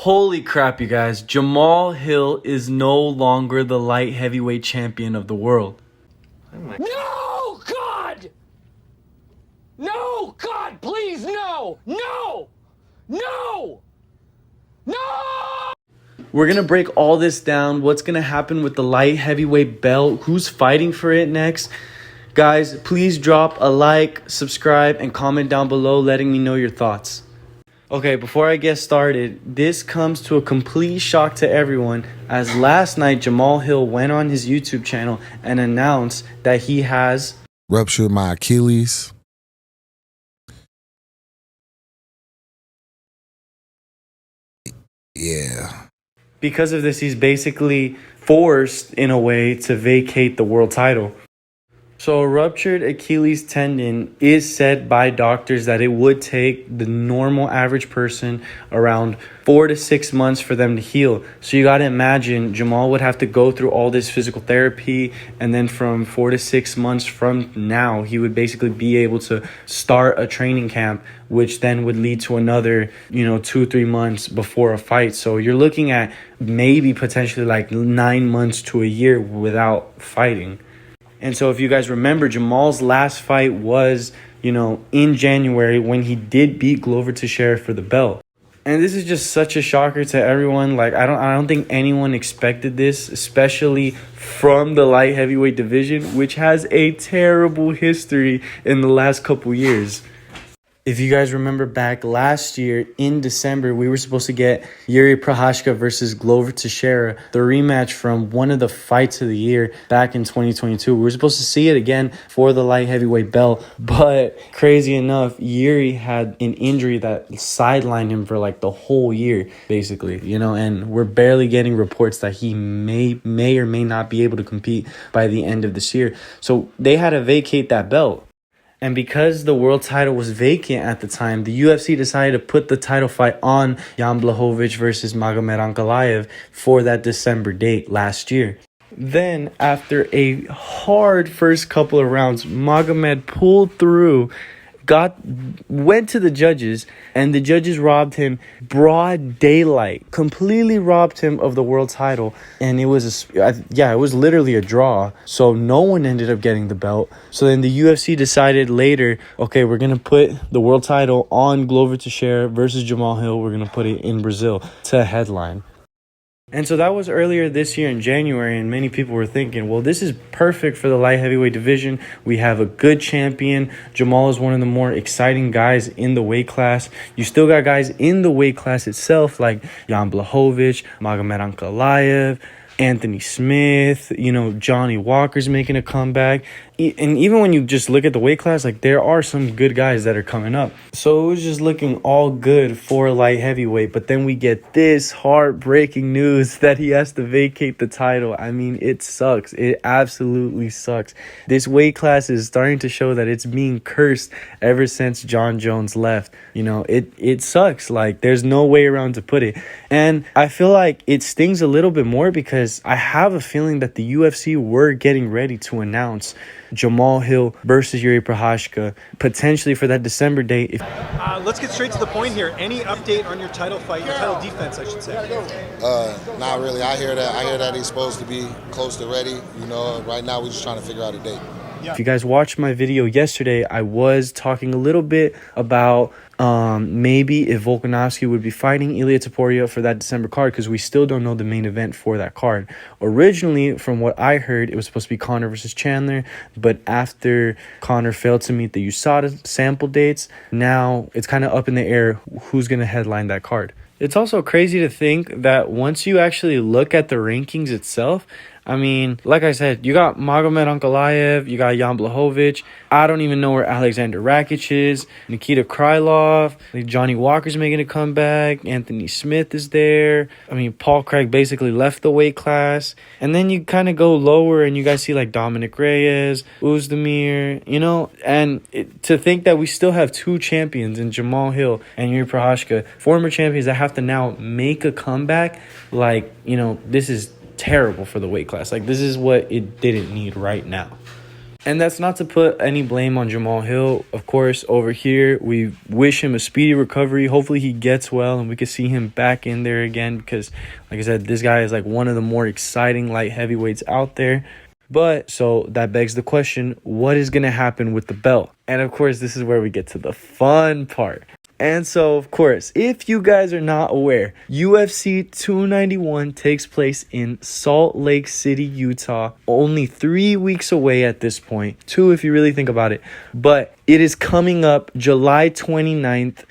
Holy crap, you guys. Jamahal Hill is no longer the light heavyweight champion of the world. No, God! No, God, please, no! No! No! No! We're going to break all this down. What's going to happen with the light heavyweight belt? Who's fighting for it next? Guys, please drop a like, subscribe, and comment down below letting me know your thoughts. Okay, before I get started, this comes to a complete shock to everyone as last night Jamahal Hill went on his YouTube channel and announced that he has ruptured my Achilles. Yeah. Because of this, he's basically forced in a way to vacate the world title. So a ruptured Achilles tendon is said by doctors that it would take the normal average person around 4 to 6 months for them to heal. So you got to imagine Jamahal would have to go through all this physical therapy, and then from 4 to 6 months from now, he would basically be able to start a training camp, which then would lead to another, 2-3 months before a fight. So you're looking at maybe potentially like 9 months to a year without fighting. And so if you guys remember, Jamal's last fight was, in January when he did beat Glover Teixeira for the belt. And this is just such a shocker to everyone. Like, I don't think anyone expected this, especially from the light heavyweight division, which has a terrible history in the last couple years. If you guys remember back last year in December, we were supposed to get Yuri Prochazka versus Glover Teixeira, the rematch from one of the fights of the year back in 2022. We were supposed to see it again for the light heavyweight belt, but crazy enough, Yuri had an injury that sidelined him for like the whole year, basically, and we're barely getting reports that he may or may not be able to compete by the end of this year. So they had to vacate that belt. And because the world title was vacant at the time, the UFC decided to put the title fight on Jan Blachowicz versus Magomed Ankalaev for that December date last year. Then, after a hard first couple of rounds, Magomed pulled through, went to the judges, and the judges robbed him broad daylight, completely robbed him of the world title, and it was it was literally a draw. So no one ended up getting the belt. So then the UFC decided later, okay, we're gonna put the world title on Glover Teixeira versus Jamahal Hill. We're gonna put it in Brazil to headline. And so that was earlier this year in January, and many people were thinking, well, this is perfect for the light heavyweight division. We have a good champion. Jamahal is one of the more exciting guys in the weight class. You still got guys in the weight class itself like Jan Blachowicz, Magomed Ankalaev, Anthony Smith, Johnny Walker's making a comeback. And even when you just look at the weight class, like there are some good guys that are coming up. So it was just looking all good for light heavyweight. But then we get this heartbreaking news that he has to vacate the title. I mean, it sucks. It absolutely sucks. This weight class is starting to show that it's being cursed ever since John Jones left. It sucks. Like there's no way around to put it. And I feel like it stings a little bit more because I have a feeling that the UFC were getting ready to announce Jamahal Hill versus Yuri Prochazka potentially for that December date. Let's get straight to the point here. Any update on your title fight, your title defense, I should say? Not really. I hear that he's supposed to be close to ready. Right now we're just trying to figure out a date. Yeah. If you guys watched my video yesterday, I was talking a little bit about maybe if Volkanovski would be fighting Ilia Topuria for that December card, because we still don't know the main event for that card. Originally, from what I heard, it was supposed to be Conor versus Chandler, but after Conor failed to meet the USADA sample dates, now it's kind of up in the air who's going to headline that card. It's also crazy to think that once you actually look at the rankings itself, I mean, like I said, you got Magomed Ankalaev, you got Jan Blachowicz. I don't even know where Alexander Rakic is. Nikita Krylov, Johnny Walker's making a comeback. Anthony Smith is there. I mean, Paul Craig basically left the weight class. And then you kind of go lower and you guys see like Dominic Reyes, Uzdemir, and to think that we still have two champions in Jamahal Hill and Yuri Prochazka, former champions that have to now make a comeback, this is terrible for the weight class. Like, this is what it didn't need right now. And that's not to put any blame on Jamahal Hill. Of course, over here, we wish him a speedy recovery. Hopefully he gets well and we can see him back in there again because, like I said, this guy is like one of the more exciting light heavyweights out there. But so that begs the question, what is going to happen with the belt? And of course, this is where we get to the fun part. And so, of course, if you guys are not aware, UFC 291 takes place in Salt Lake City, Utah. Only 3 weeks away at this point. 2 if you really think about it. But it is coming up July 29th.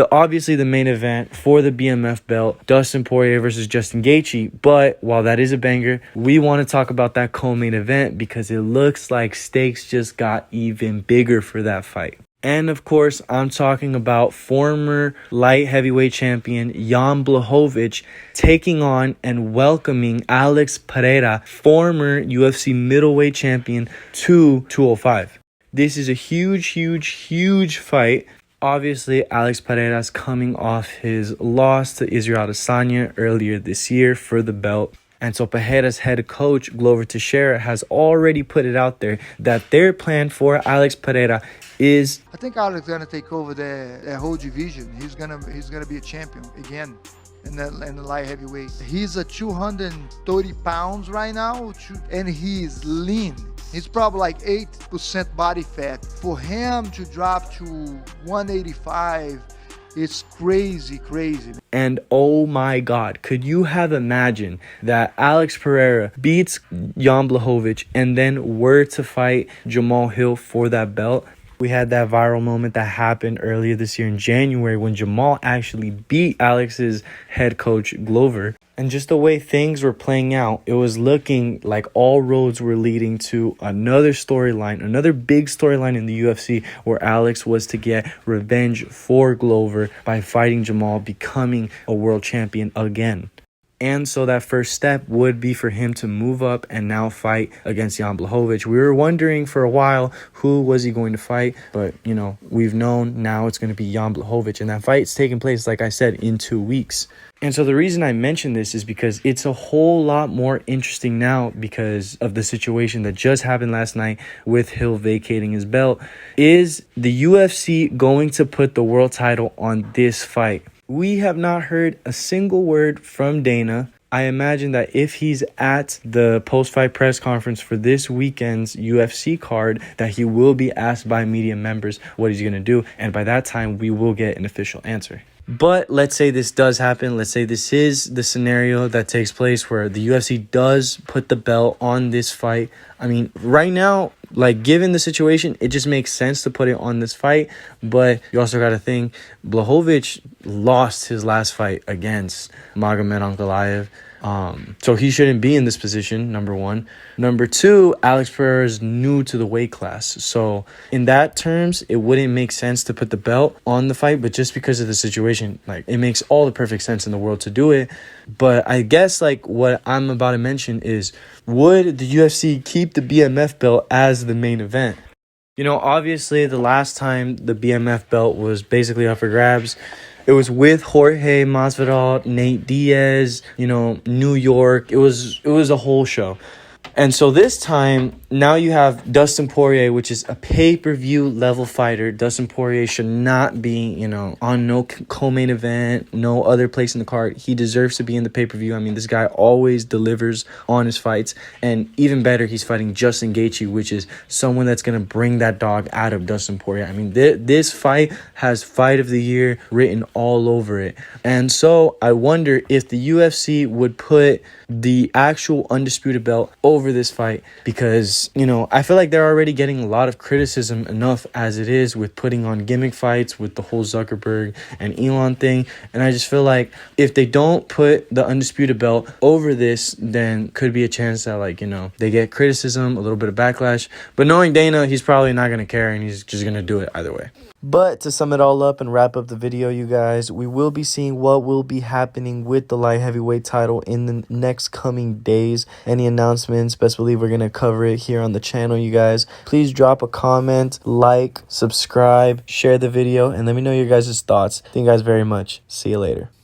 Obviously the main event for the BMF belt, Dustin Poirier versus Justin Gaethje. But while that is a banger, we want to talk about that co-main event because it looks like stakes just got even bigger for that fight. And of course, I'm talking about former light heavyweight champion Jan Blachowicz taking on and welcoming Alex Pereira, former UFC middleweight champion, to 205. This is a huge fight. Obviously, Alex Pereira is coming off his loss to Israel Adesanya earlier this year for the belt. And so Pereira's head coach, Glover Teixeira, has already put it out there that their plan for Alex Pereira is... I think Alex is gonna take over the whole division. He's gonna be a champion again in the light heavyweight. He's a 230 pounds right now, and he's lean. He's probably like 8% body fat. For him to drop to 185, it's crazy. And oh my God, could you have imagined that Alex Pereira beats Jan Blachowicz and then were to fight Jamahal Hill for that belt? We had that viral moment that happened earlier this year in January when Jamahal actually beat Alex's head coach, Glover. And just the way things were playing out, it was looking like all roads were leading to another storyline, another big storyline in the UFC where Alex was to get revenge for Glover by fighting Jamahal, becoming a world champion again. And so that first step would be for him to move up and now fight against Jan Blachowicz. We were wondering for a while who was he going to fight, but you know, we've known now it's going to be Jan Blachowicz, and that fight's taking place, like I said, in 2 weeks. And so the reason I mention this is because it's a whole lot more interesting now because of the situation that just happened last night with Hill vacating his belt. Is the UFC going to put the world title on this fight? We have not heard a single word from Dana. I imagine that if he's at the post-fight press conference for this weekend's UFC card, that he will be asked by media members what he's going to do. And by that time, we will get an official answer. But let's say this does happen. Let's say this is the scenario that takes place where the UFC does put the belt on this fight. I mean, right now, like, given the situation, it just makes sense to put it on this fight. But you also got to think, Blachowicz lost his last fight against Magomed Ankalaev. So he shouldn't be in this position, number one. Number two, Alex Pereira is new to the weight class. So in that terms, it wouldn't make sense to put the belt on the fight. But just because of the situation, like, it makes all the perfect sense in the world to do it. But I guess, like, what I'm about to mention is, would the UFC keep the BMF belt as the main event? You know, obviously, the last time the BMF belt was basically up for grabs, it was with Jorge Masvidal, Nate Diaz, you know, New York. It was a whole show. And so this time, now you have Dustin Poirier, which is a pay-per-view level fighter. Dustin Poirier should not be, you know, on no co-main event, no other place in the card. He deserves to be in the pay-per-view. I mean, this guy always delivers on his fights. And even better, he's fighting Justin Gaethje, which is someone that's going to bring that dog out of Dustin Poirier. I mean, this fight has Fight of the Year written all over it. And so I wonder if the UFC would put the actual undisputed belt over this fight, because, you know, I feel like they're already getting a lot of criticism enough as it is with putting on gimmick fights with the whole Zuckerberg and Elon thing. And I just feel like if they don't put the undisputed belt over this, then could be a chance that, like, you know, they get criticism, a little bit of backlash. But knowing Dana, he's probably not going to care, and he's just going to do it either way. But to sum it all up and wrap up the video, you guys, we will be seeing what will be happening with the light heavyweight title in the next coming days. Any announcements, best believe we're going to cover it here on the channel, you guys. Please drop a comment, like, subscribe, share the video, and let me know your guys' thoughts. Thank you guys very much. See you later.